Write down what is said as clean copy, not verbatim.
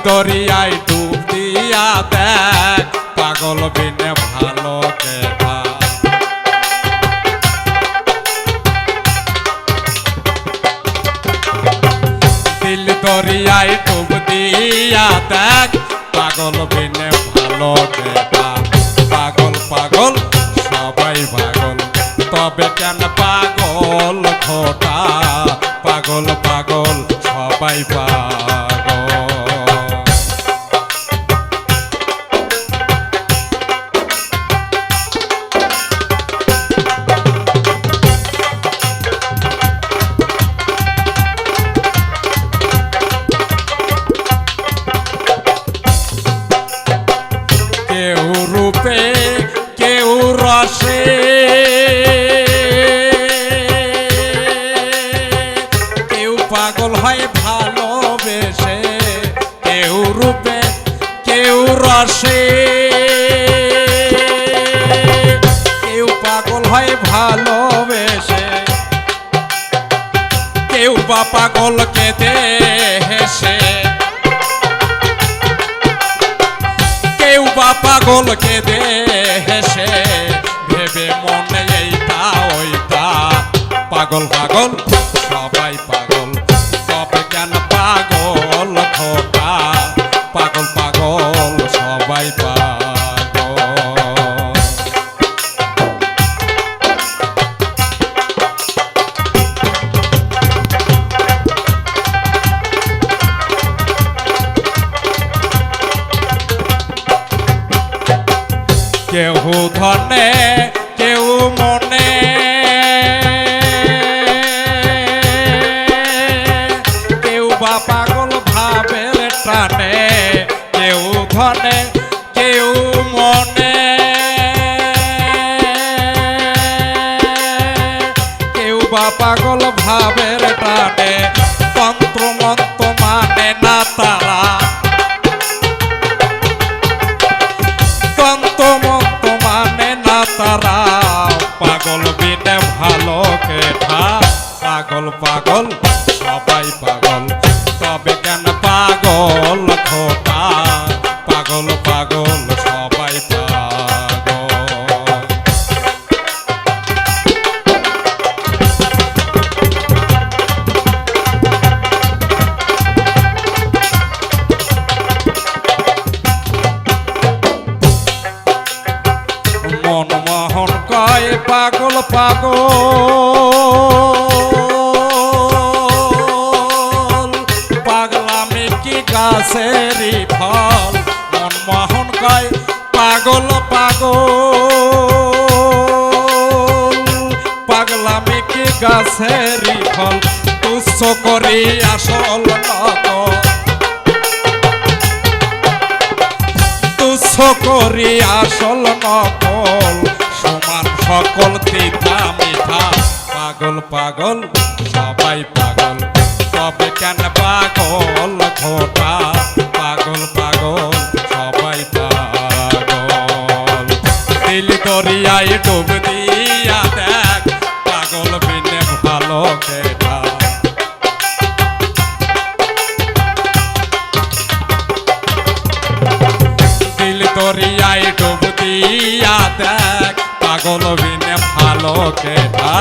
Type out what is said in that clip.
দরিয়ায় ডুব দিয়া দেখ পাগল বিনে ভালো কেটা দিল দরিয়ায় ডুব দিয়া দেখ পাগল বিনে ভালো কেটা পাগল পাগল সবাই পাগল তবে কেন পাগল খোটা পাগল পাগল সবাই পাগল কেউ রূপে কেউ রসে কেউ পাগল হয় ভালোবেসে কেউ রূপে কেউ রসে কেউ পাগল হয় ভালোবেসে কেউ বা পাগল কেঁদে হেসে কেউ বা পাগল কেঁদে হেসে ভেবে মনে এইটা ওইটা পাগল পাগল সবাই পাগল তবে কেন পাগল খোটা পাগল পাগল সবাই পাগল কেউ ধনে কেউ মনে কেউ বা পাগল ভাবের টানে কেউ ধনে কেউ মনে কেউ বা পাগল ভাবের টানে তন্ত্র মন্ত্র মানে না তারা তারা পাগল বিনে ভালো কেঠা পাগল পাগল সবাই পাগল তবে কেন পাগল খোটা পাগল পাগল সবাই পাগল মনমোহন কয় পাগল পাগল পাগলামি কি গাছেরই ফল মনমোহন কয় পাগল পাগল পাগলামি কি গাছেরই ফল তুচ্ছ করি আসল নকল তুচ্ছ করি আসল নকল সমান সকল তিতা মিঠা পাগল পাগল সবাই পাগল তবে কেন পাগল খোটা পাগল পাগল সবাই পাগল দিল দরিয়ায় ডুব দিয়া দেখ পাগল বিনে ভালো কেটা দরিয়ায় ডুব দিয়া দেখ পাগল বিনে ভালো কেটা